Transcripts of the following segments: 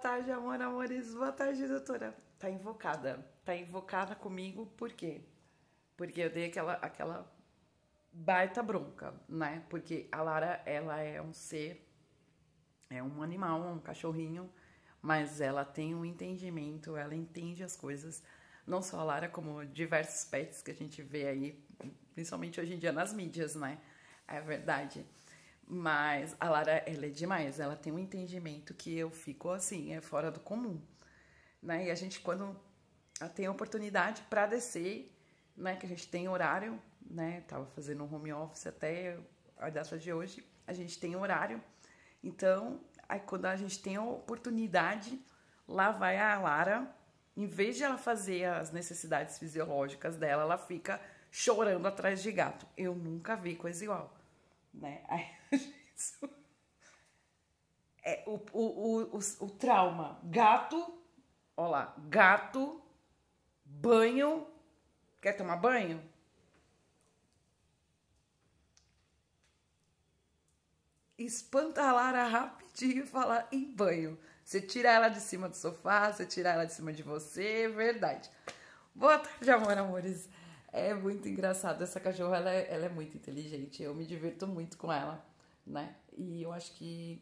tarde, amor, amores. Boa tarde, doutora. Tá invocada. Tá invocada comigo, por quê? Porque eu dei aquela baita bronca, né? Porque a Lara, ela é um ser, é um animal, um cachorrinho, mas ela tem um entendimento, ela entende as coisas. Não só a Lara, como diversos pets que a gente vê aí, principalmente hoje em dia nas mídias, né? É verdade. Mas a Lara, ela é demais, ela tem um entendimento que eu fico assim, é fora do comum, né? E a gente, quando tem a oportunidade para descer, né? Que a gente tem horário, né? Tava fazendo um home office até a data de hoje, a gente tem horário. Então, aí quando a gente tem a oportunidade, lá vai a Lara, em vez de ela fazer as necessidades fisiológicas dela, ela fica chorando atrás de gato. Eu nunca vi coisa igual, né? Aí, isso é o trauma. Gato, ó lá, gato, banho, quer tomar banho? Espanta a Lara rapidinho e fala em banho. Você tira ela de cima do sofá, você tira ela de cima de você, é verdade. Boa tarde, amor, amores. É muito engraçado. Essa cachorra, ela é muito inteligente. Eu me divirto muito com ela, né? E eu acho que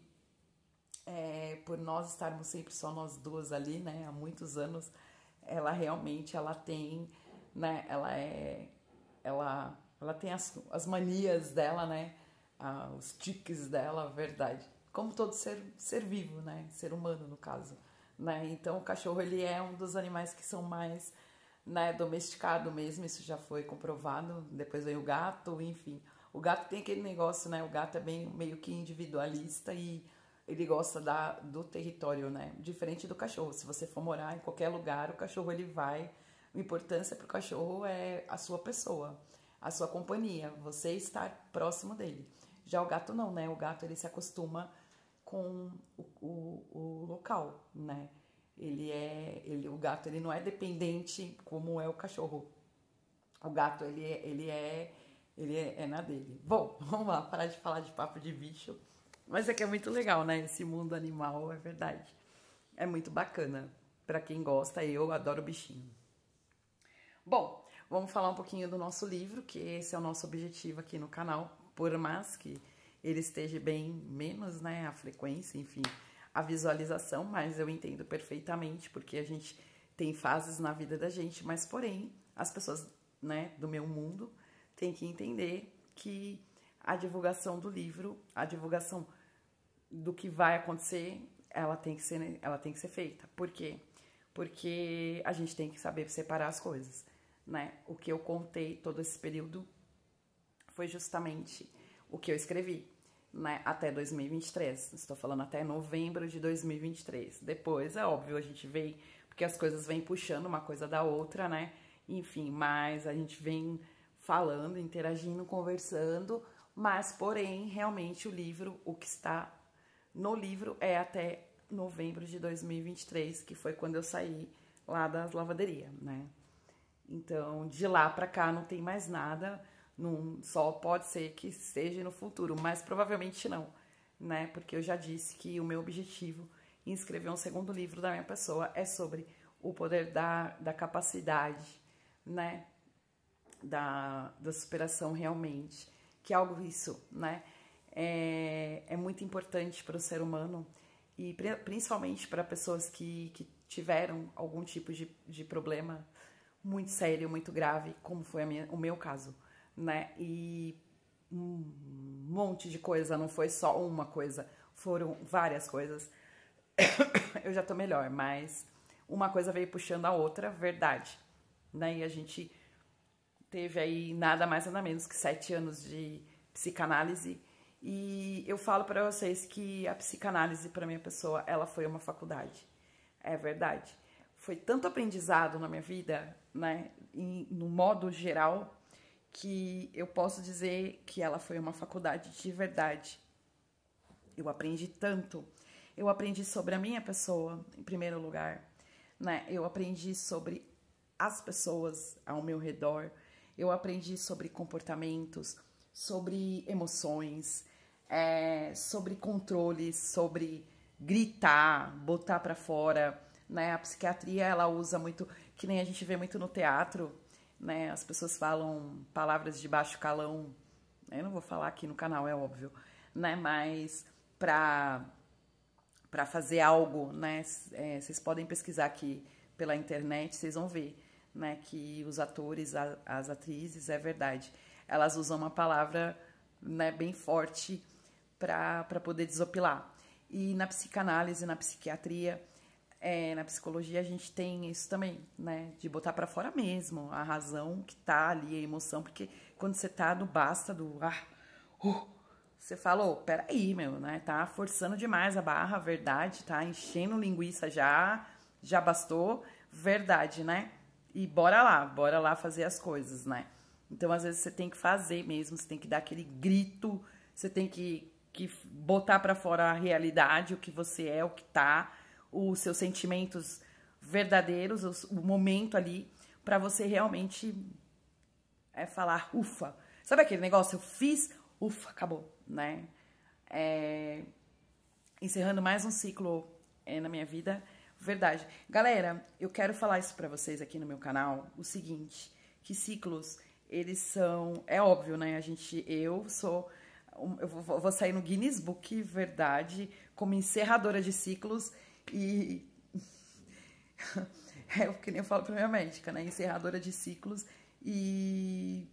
por nós estarmos sempre só nós duas ali, né? Há muitos anos, ela realmente, ela tem, né? Ela tem as manias dela, né? Os tiques dela, verdade. Como todo ser vivo, né? Ser humano, no caso. Né? Então, o cachorro, ele é um dos animais que são mais, né, domesticado mesmo. Isso já foi comprovado. Depois vem o gato, enfim. O gato tem aquele negócio, né? O gato é bem, meio que individualista e ele gosta do território, né? Diferente do cachorro. Se você for morar em qualquer lugar, o cachorro, ele vai. A importância para o cachorro é a sua pessoa, a sua companhia, você estar próximo dele. Já o gato não, né? O gato, ele se acostuma com o local, né? O gato, ele não é dependente como é o cachorro. O gato, ele é na dele. Bom, vamos lá, parar de falar de papo de bicho. Mas é que é muito legal, né? Esse mundo animal, é verdade. É muito bacana. Pra quem gosta, eu adoro bichinho. Bom, vamos falar um pouquinho do nosso livro, que esse é o nosso objetivo aqui no canal. Por mais que ele esteja bem menos, né? A frequência, enfim, a visualização, mas eu entendo perfeitamente, porque a gente tem fases na vida da gente, mas porém, as pessoas, né, do meu mundo têm que entender que a divulgação do livro, a divulgação do que vai acontecer, ela tem que ser feita. Por quê? Porque a gente tem que saber separar as coisas, né? O que eu contei todo esse período foi justamente o que eu escrevi, né? Até 2023. Estou falando até novembro de 2023. Depois, é óbvio, a gente vem, porque as coisas vêm puxando uma coisa da outra, né? Enfim, mas a gente vem falando, interagindo, conversando, mas, porém, realmente o livro, o que está no livro é até novembro de 2023, que foi quando eu saí lá das lavanderias, né? Então, de lá pra cá não tem mais nada, não, só pode ser que seja no futuro, mas provavelmente não, né? Porque eu já disse que o meu objetivo em escrever um segundo livro da minha pessoa é sobre o poder da capacidade, né? Da superação realmente, que é algo isso, né? É muito importante para o ser humano e principalmente para pessoas que tiveram algum tipo de problema muito sério, muito grave, como foi o meu caso, né? E um monte de coisa, não foi só uma coisa, foram várias coisas. Eu já tô melhor, mas uma coisa veio puxando a outra, verdade, né? E a gente teve aí nada mais nada menos que 7 anos de psicanálise. E eu falo para vocês que a psicanálise para minha pessoa, ela foi uma faculdade. É verdade. Foi tanto aprendizado na minha vida, né, no modo geral, que eu posso dizer que ela foi uma faculdade de verdade. Eu aprendi tanto. Eu aprendi sobre a minha pessoa, em primeiro lugar, né? Eu aprendi sobre as pessoas ao meu redor. Eu aprendi sobre comportamentos, sobre emoções, sobre controle, sobre, gritar, botar pra fora, né? A psiquiatria, ela usa muito, que nem a gente vê muito no teatro, né? As pessoas falam palavras de baixo calão. Eu não vou falar aqui no canal, é óbvio, né? Mas para fazer algo, né? Vocês podem pesquisar aqui pela internet, vocês vão ver, né? Que os atores, as atrizes, é verdade, elas usam uma palavra, né? Bem forte para poder desopilar. E na psicanálise, na psiquiatria, na psicologia a gente tem isso também, né? De botar para fora mesmo a razão que tá ali, a emoção, porque quando você tá no basta do você fala, ô, peraí, meu, né? Tá forçando demais a barra, verdade, tá enchendo linguiça já bastou, verdade, né? E bora lá fazer as coisas, né? Então, às vezes, você tem que fazer mesmo, você tem que dar aquele grito, você tem que botar pra fora a realidade, o que você é, o que tá, os seus sentimentos verdadeiros, o momento ali, pra você realmente falar, ufa. Sabe aquele negócio? Eu fiz, ufa, acabou, né? Encerrando mais um ciclo na minha vida. Verdade. Galera, eu quero falar isso pra vocês aqui no meu canal, o seguinte, que ciclos, eles são... É óbvio, né? Eu vou sair no Guinness Book, verdade, como encerradora de ciclos e... É o que nem eu falo pra minha médica, né? Encerradora de ciclos e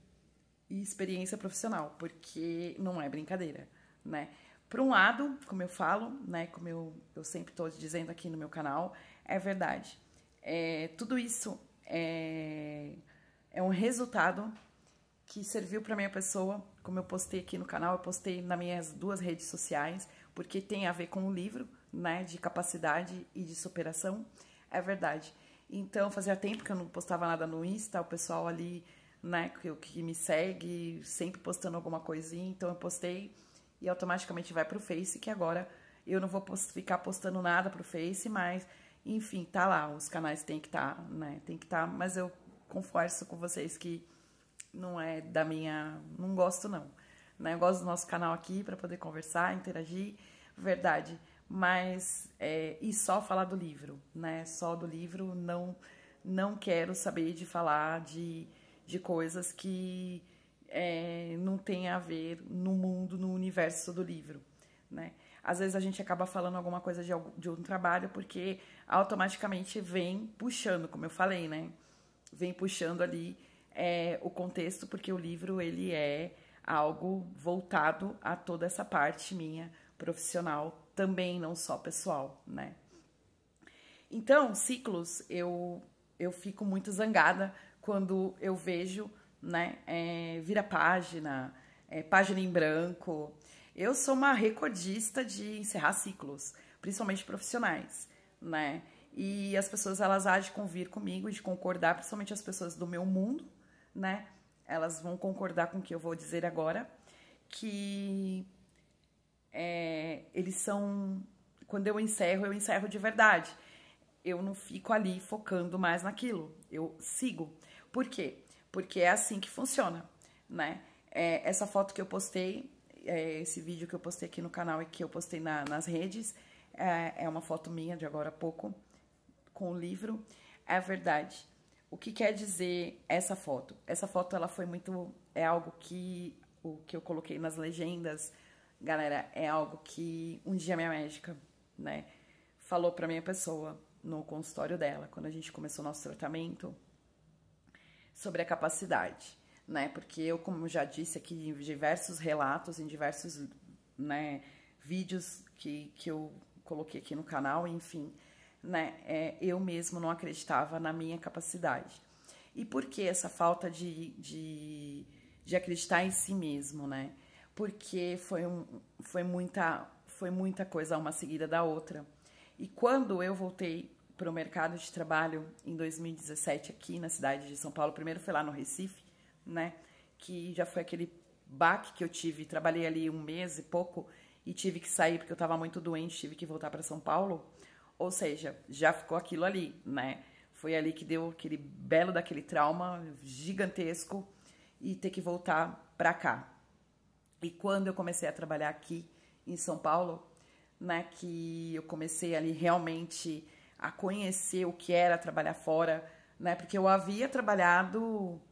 experiência profissional, porque não é brincadeira, né? Por um lado, como eu falo, né? Como eu sempre estou dizendo aqui no meu canal, é verdade. Tudo isso é um resultado que serviu para minha pessoa, como eu postei aqui no canal, eu postei nas minhas 2 redes sociais, porque tem a ver com o livro, né? De capacidade e de superação, é verdade. Então, fazia tempo que eu não postava nada no Insta, o pessoal ali, né, que me segue, sempre postando alguma coisinha, então eu postei e automaticamente vai pro Face, que agora eu não vou ficar postando nada pro Face, mas, enfim, tá lá, os canais tem que estar, né, tem que estar, mas eu confesso com vocês que não é da minha, não gosto não, né, eu gosto do nosso canal aqui pra poder conversar, interagir, verdade, mas, e só falar do livro, né, só do livro, não quero saber de falar de coisas que não tem a ver no mundo, no universo do livro, né? Às vezes a gente acaba falando alguma coisa de um trabalho porque automaticamente vem puxando, como eu falei, né? Vem puxando ali o contexto, porque o livro, ele é algo voltado a toda essa parte minha profissional, também não só pessoal, né? Então, ciclos, eu fico muito zangada quando eu vejo, né, vira página, página em branco. Eu sou uma recordista de encerrar ciclos, principalmente profissionais, né? E as pessoas, elas há de convir comigo, de concordar, principalmente as pessoas do meu mundo, né? Elas vão concordar com o que eu vou dizer agora, que eles são... Quando eu encerro de verdade. Eu não fico ali focando mais naquilo, eu sigo. Por quê? Porque é assim que funciona, né? Essa foto que eu postei, esse vídeo que eu postei aqui no canal e que eu postei nas redes, é uma foto minha de agora há pouco, com o livro, é verdade. O que quer dizer essa foto? Essa foto, ela foi muito... É algo que... O que eu coloquei nas legendas, galera, é algo que um dia minha médica, né, falou pra minha pessoa no consultório dela, quando a gente começou nosso tratamento, sobre a capacidade, né? Porque eu, como já disse aqui em diversos relatos, em diversos, né, vídeos que eu coloquei aqui no canal, enfim, né, eu mesmo não acreditava na minha capacidade. E por que essa falta de acreditar em si mesmo, né? Porque foi muita coisa uma seguida da outra. E quando eu voltei para o mercado de trabalho em 2017 aqui na cidade de São Paulo, primeiro foi lá no Recife, né, que já foi aquele baque que eu tive, trabalhei ali 1 mês e pouco e tive que sair porque eu estava muito doente, tive que voltar para São Paulo, ou seja, já ficou aquilo ali, né, foi ali que deu aquele belo daquele trauma gigantesco e ter que voltar para cá. E quando eu comecei a trabalhar aqui em São Paulo, né, que eu comecei ali realmente a conhecer o que era trabalhar fora, né, porque eu havia trabalhado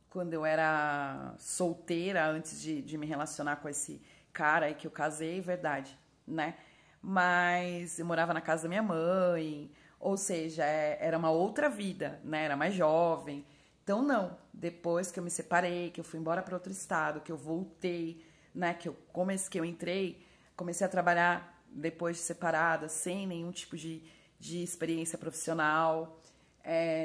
quando eu era solteira, antes de me relacionar com esse cara aí que eu casei, verdade, né, mas eu morava na casa da minha mãe, ou seja, era uma outra vida, né, era mais jovem, então não, depois que eu me separei, que eu fui embora para outro estado, que eu voltei, né, que eu entrei, comecei a trabalhar depois de separada, sem nenhum tipo de experiência profissional,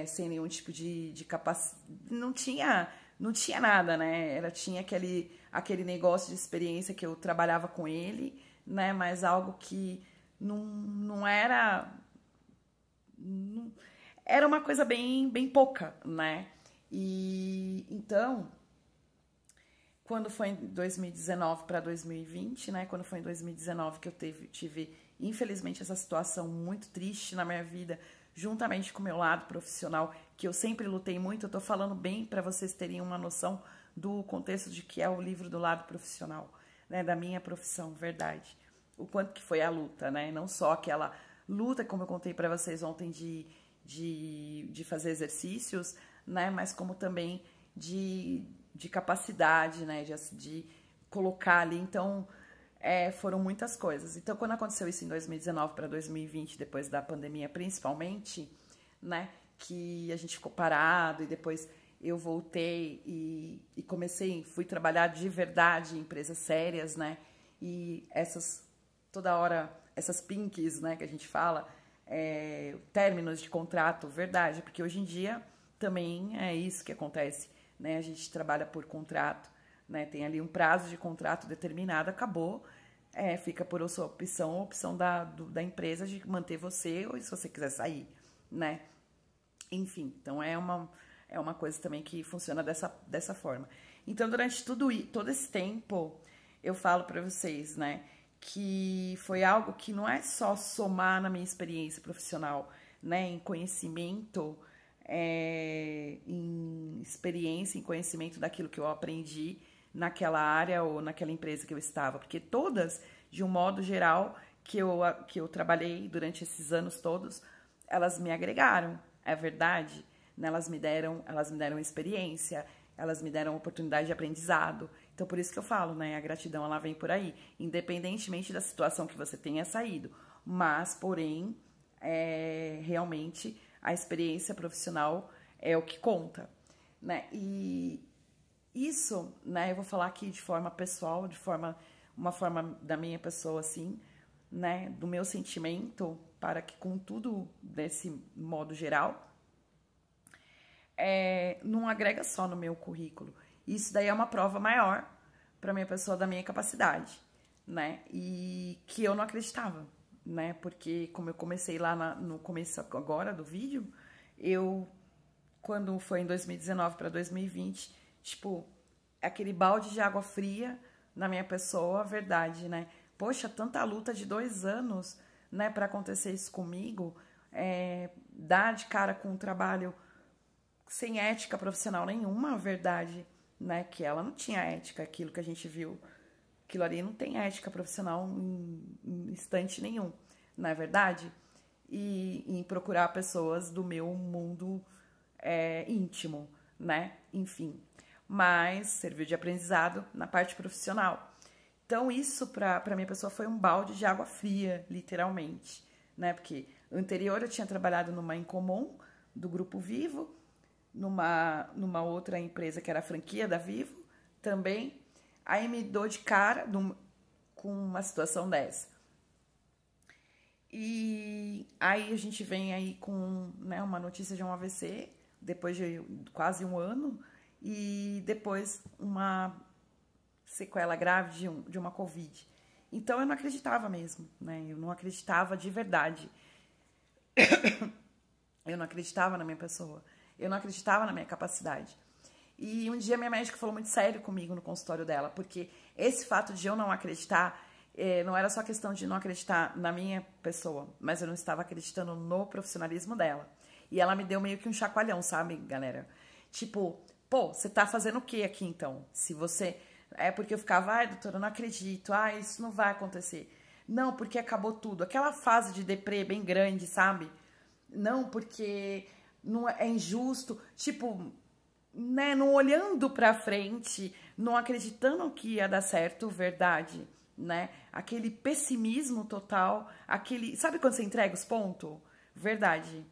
sem nenhum tipo de capacidade. Não tinha nada, né? Tinha aquele negócio de experiência que eu trabalhava com ele, né? Mas algo que não era. Não, era uma coisa bem, bem pouca, né? E então, quando foi em 2019 para 2020, né? Quando foi em 2019 que eu tive, infelizmente, essa situação muito triste na minha vida, juntamente com o meu lado profissional, que eu sempre lutei muito. Eu tô falando bem para vocês terem uma noção do contexto de que é o livro do lado profissional, né? Da minha profissão, verdade. O quanto que foi a luta, né? Não só aquela luta, como eu contei para vocês ontem, de fazer exercícios, né? Mas como também de capacidade, né, de colocar ali. Então, foram muitas coisas. Então, quando aconteceu isso em 2019 para 2020, depois da pandemia principalmente, né, que a gente ficou parado e depois eu voltei e fui trabalhar de verdade em empresas sérias, né, e toda hora, essas pinks, né, que a gente fala, términos de contrato, verdade, porque hoje em dia também é isso que acontece, né? A gente trabalha por contrato, né? Tem ali um prazo de contrato determinado, acabou, fica por sua opção, a opção da empresa de manter você ou se você quiser sair, né? Enfim, então é uma coisa também que funciona dessa forma. Então, durante todo esse tempo, eu falo para vocês, né, que foi algo que não é só somar na minha experiência profissional, né, em conhecimento, em experiência, em conhecimento daquilo que eu aprendi naquela área ou naquela empresa que eu estava, porque todas, de um modo geral, que eu trabalhei durante esses anos todos, elas me agregaram, é verdade, né? Elas me deram experiência, elas me deram oportunidade de aprendizado. Então, por isso que eu falo, né, a gratidão, ela vem por aí, independentemente da situação que você tenha saído, mas, porém, realmente a experiência profissional é o que conta, né? E isso, né, eu vou falar aqui de forma pessoal, uma forma da minha pessoa, assim, né, do meu sentimento, para que com tudo desse modo geral, não agrega só no meu currículo. Isso daí é uma prova maior para minha pessoa da minha capacidade, né? E que eu não acreditava, né? Porque como eu comecei lá no começo agora do vídeo, quando foi em 2019 para 2020, tipo, aquele balde de água fria na minha pessoa, verdade, né? Poxa, tanta luta de 2 anos, né, para acontecer isso comigo, dar de cara com um trabalho sem ética profissional nenhuma, verdade, né? Que ela não tinha ética, aquilo que a gente viu, aquilo ali não tem ética profissional em instante nenhum, não é verdade? E em procurar pessoas do meu mundo íntimo, né? Enfim, mas serviu de aprendizado na parte profissional. Então isso para minha pessoa foi um balde de água fria, literalmente, né? Porque anterior eu tinha trabalhado numa Incomum do Grupo Vivo, numa outra empresa que era a franquia da Vivo também. Aí me dou de cara com uma situação dessa. E aí a gente vem aí com, né, uma notícia de um AVC, depois de quase 1 ano, e depois uma sequela grave de uma Covid. Então eu não acreditava mesmo, né? Eu não acreditava de verdade. Eu não acreditava na minha pessoa. Eu não acreditava na minha capacidade. E um dia minha médica falou muito sério comigo no consultório dela, porque esse fato de eu não acreditar, não era só questão de não acreditar na minha pessoa, mas eu não estava acreditando no profissionalismo dela. E ela me deu meio que um chacoalhão, sabe, galera? Tipo, pô, você tá fazendo o que aqui então? Se você... porque eu ficava, ai, doutora, eu não acredito, isso não vai acontecer. Não, porque acabou tudo. Aquela fase de deprê bem grande, sabe? Não, porque não é injusto. Tipo, né? Não olhando pra frente, não acreditando que ia dar certo, verdade, né? Aquele pessimismo total, aquele... Sabe quando você entrega os pontos? Verdade,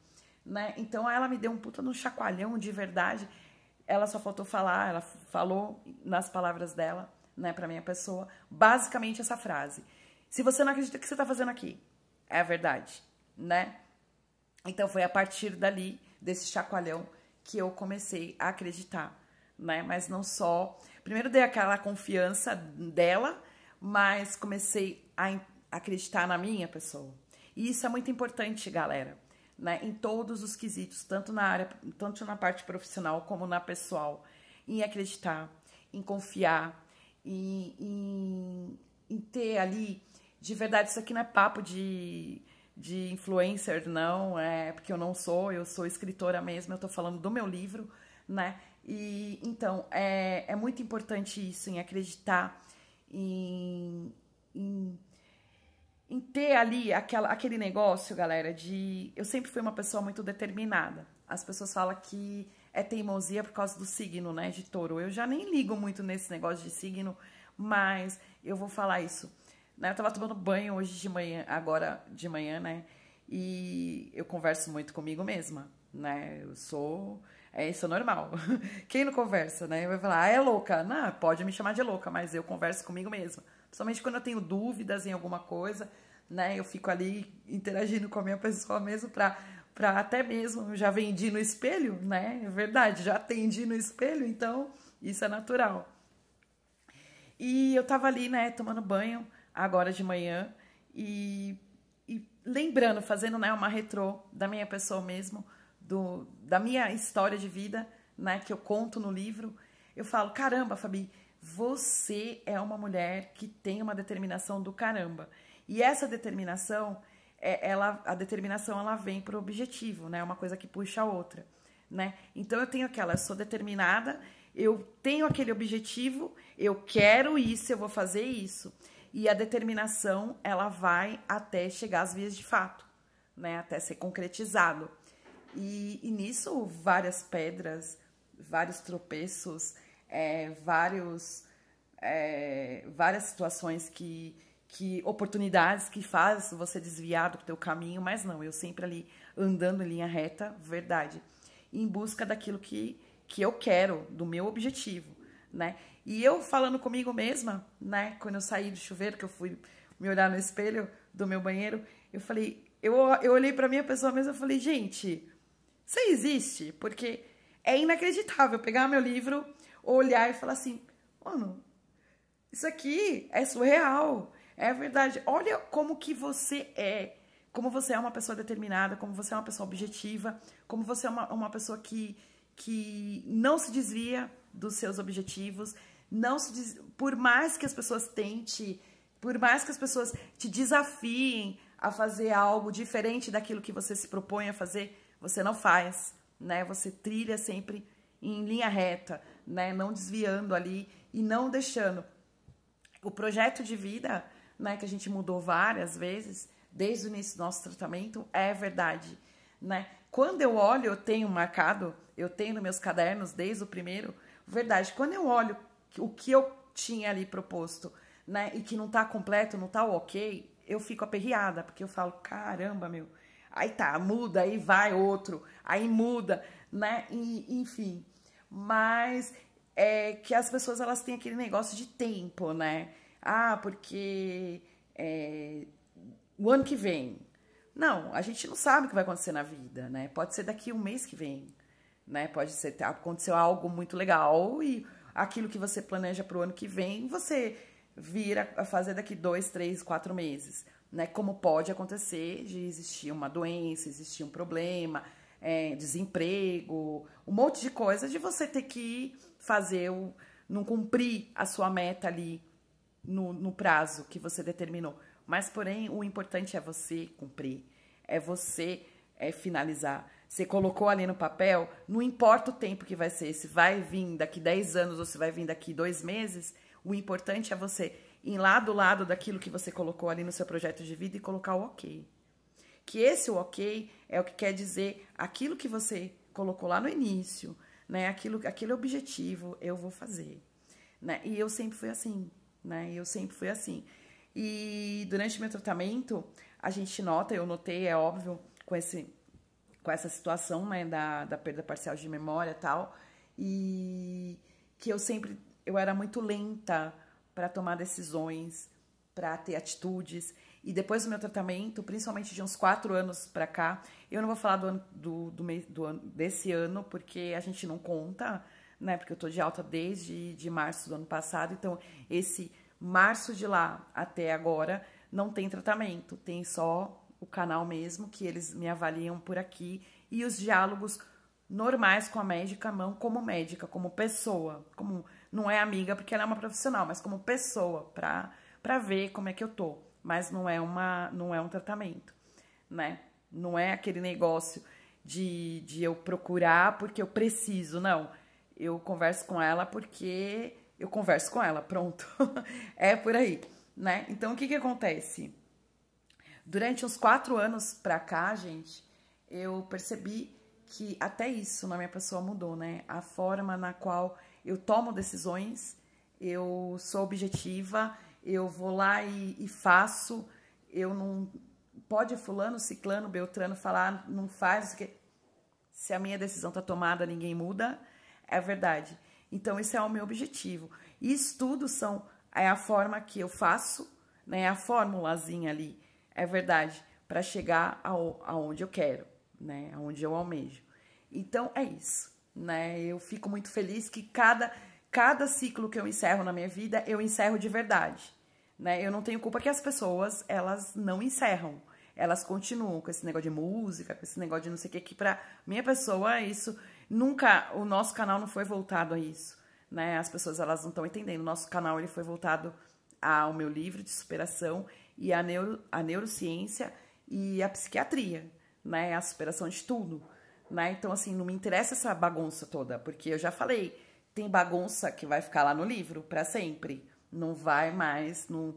né? Então ela me deu um puta no chacoalhão de verdade. Ela só faltou falar, ela falou nas palavras dela, né, pra minha pessoa, basicamente essa frase. Se você não acredita, o que você tá fazendo aqui? É a verdade, né? Então foi a partir dali, desse chacoalhão, que eu comecei a acreditar, né? Mas não só... Primeiro dei aquela confiança dela, mas comecei a acreditar na minha pessoa. E isso é muito importante, galera, né? Em todos os quesitos, tanto na área, tanto na parte profissional como na pessoal, em acreditar, em confiar, em ter ali, de verdade, isso aqui não é papo de influencer, não, é porque eu sou escritora mesmo, eu tô falando do meu livro, né? E então é muito importante isso, em acreditar, em ter ali aquele negócio, galera, de... Eu sempre fui uma pessoa muito determinada. As pessoas falam que é teimosia por causa do signo, né, de touro. Eu já nem ligo muito nesse negócio de signo, mas eu vou falar isso. Né? Eu tava tomando banho hoje de manhã, agora de manhã, né, e eu converso muito comigo mesma, né, isso é normal. Quem não conversa, né, vai falar, é louca. Não, pode me chamar de louca, mas eu converso comigo mesma. Principalmente quando eu tenho dúvidas em alguma coisa, né? Eu fico ali interagindo com a minha pessoa mesmo pra até mesmo, eu já vendi no espelho, né? É verdade, já atendi no espelho, então isso é natural. E eu tava ali, né, tomando banho, agora de manhã, e lembrando, fazendo, né, uma retrô da minha pessoa mesmo, da minha história de vida, né, que eu conto no livro. Eu falo, caramba, Fabi, você é uma mulher que tem uma determinação do caramba. E essa determinação, a determinação ela vem por objetivo, né? Uma coisa que puxa a outra, né? Então eu sou determinada, eu tenho aquele objetivo, eu quero isso, eu vou fazer isso. E a determinação, ela vai até chegar às vias de fato, né? Até ser concretizado. E nisso, várias pedras, vários tropeços, várias situações oportunidades que faz você desviar do teu caminho, mas não, eu sempre ali andando em linha reta, verdade, em busca daquilo que eu quero, do meu objetivo, né? E eu falando comigo mesma, né, quando eu saí do chuveiro, que eu fui me olhar no espelho do meu banheiro, eu falei, eu olhei pra minha pessoa mesma e falei, gente, você existe? Porque é inacreditável pegar meu livro, olhar e falar assim, mano, isso aqui é surreal, é verdade. Olha como que você é, como você é uma pessoa determinada, como você é uma pessoa objetiva, como você é uma pessoa que não se desvia dos seus objetivos, por mais que as pessoas tentem, por mais que as pessoas te desafiem a fazer algo diferente daquilo que você se propõe a fazer, você não faz, né? Você trilha sempre em linha reta, né? Não desviando ali e não deixando. O projeto de vida, né, que a gente mudou várias vezes, desde o início do nosso tratamento, é verdade, né? Quando eu olho, eu tenho marcado, eu tenho nos meus cadernos, desde o primeiro, verdade, quando eu olho o que eu tinha ali proposto, né, e que não tá completo, não tá ok, eu fico aperreada, porque eu falo, caramba, meu, aí tá, muda, aí vai outro, aí muda, né, e, enfim, mas é que as pessoas, elas têm aquele negócio de tempo, né, porque o ano que vem, não, a gente não sabe o que vai acontecer na vida, né, pode ser daqui um mês que vem, né, pode ser, aconteceu algo muito legal e aquilo que você planeja para o ano que vem, você vira a fazer daqui 2, 3, 4 meses, né? Como pode acontecer de existir uma doença, existir um problema, desemprego, um monte de coisa de você ter que fazer, não cumprir a sua meta ali no prazo que você determinou. Mas, porém, o importante é você cumprir, é você finalizar. Você colocou ali no papel, não importa o tempo que vai ser, se vai vir daqui 10 anos ou se vai vir daqui 2 meses, o importante é você em lá do lado daquilo que você colocou ali no seu projeto de vida e colocar o ok. Que esse ok é o que quer dizer aquilo que você colocou lá no início, né? Aquele objetivo eu vou fazer, né? E eu sempre fui assim, né? Eu sempre fui assim. E durante meu tratamento, a gente nota, eu notei, é óbvio, com essa situação, né, da perda parcial de memória e tal, e que eu era muito lenta para tomar decisões, para ter atitudes. E depois do meu tratamento, principalmente de uns 4 anos para cá, eu não vou falar desse ano, porque a gente não conta, né? Porque eu tô de alta desde de março do ano passado, então esse março de lá até agora não tem tratamento, tem só o canal mesmo, que eles me avaliam por aqui, e os diálogos normais com a médica, não como médica, como pessoa, como não é amiga porque ela é uma profissional, mas como pessoa, para ver como é que eu tô. Mas não é um tratamento, né? Não é aquele negócio de eu procurar porque eu preciso, não. Eu converso com ela porque eu converso com ela, pronto. É por aí, né? Então, o que acontece? Durante uns 4 anos pra cá, gente, eu percebi que até isso na minha pessoa mudou, né? A forma na qual eu tomo decisões, eu sou objetiva, eu vou lá e faço, eu não... Pode fulano, ciclano, beltrano falar, não faz, porque se a minha decisão tá tomada, ninguém muda, é verdade. Então, esse é o meu objetivo. E isso tudo é a forma que eu faço, né? A formulazinha ali, é verdade, para chegar aonde eu quero, né? Aonde eu almejo. Então, é isso, né? Eu fico muito feliz que cada ciclo que eu encerro na minha vida, eu encerro de verdade, né? Eu não tenho culpa que as pessoas, elas não encerram. Elas continuam com esse negócio de música, com esse negócio de não sei o que pra minha pessoa, isso nunca, o nosso canal não foi voltado a isso, né? As pessoas, elas não estão entendendo. O nosso canal, ele foi voltado ao meu livro de superação e a neurociência e a psiquiatria, né? A superação de tudo, né? Então, assim, não me interessa essa bagunça toda, porque eu já falei, tem bagunça que vai ficar lá no livro pra sempre. Não vai mais, não...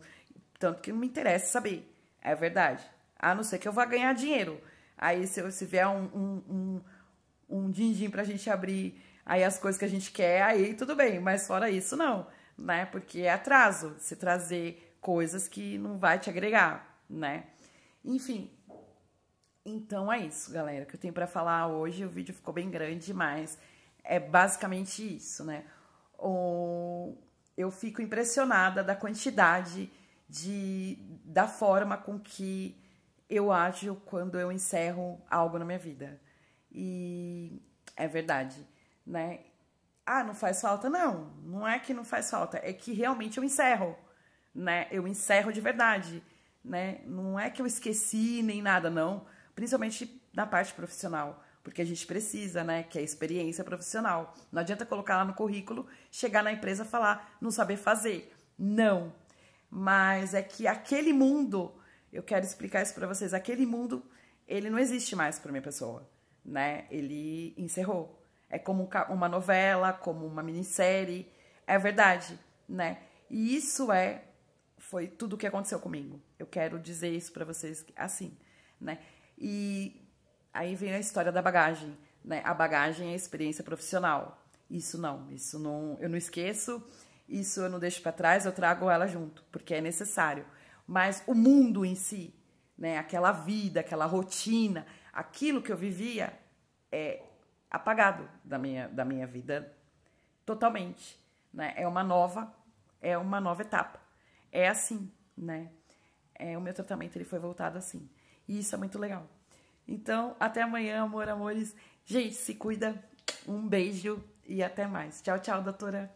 tanto que não me interessa saber, é verdade. A não ser que eu vá ganhar dinheiro. Aí, se vier um din-din pra gente abrir aí as coisas que a gente quer, aí tudo bem. Mas fora isso, não, né? Porque é atraso se trazer coisas que não vai te agregar, né? Enfim, então é isso, galera, que eu tenho pra falar hoje. O vídeo ficou bem grande, mas é basicamente isso, né? Eu fico impressionada da quantidade da forma com que eu ajo quando eu encerro algo na minha vida. E é verdade, né? Ah, não faz falta? Não, não é que não faz falta, é que realmente eu encerro, né? Eu encerro de verdade, né? Não é que eu esqueci nem nada, não. Principalmente na parte profissional, porque a gente precisa, né? Que é a experiência profissional. Não adianta colocar lá no currículo, chegar na empresa e falar, não saber fazer. Não. Mas é que aquele mundo, eu quero explicar isso pra vocês, aquele mundo, ele não existe mais pra minha pessoa, né? Ele encerrou. É como uma novela, como uma minissérie, é verdade, né? E isso foi tudo o que aconteceu comigo. Eu quero dizer isso pra vocês assim, né? E aí vem a história da bagagem, né? A bagagem é a experiência profissional. Isso não, eu não esqueço, isso eu não deixo pra trás, eu trago ela junto, porque é necessário. Mas o mundo em si, né? Aquela vida, aquela rotina, aquilo que eu vivia é apagado da minha vida totalmente, né? É uma nova etapa. É assim, né? O meu tratamento ele foi voltado assim. E isso é muito legal. Então, até amanhã, amor, amores. Gente, se cuida. Um beijo e até mais. Tchau, tchau, doutora.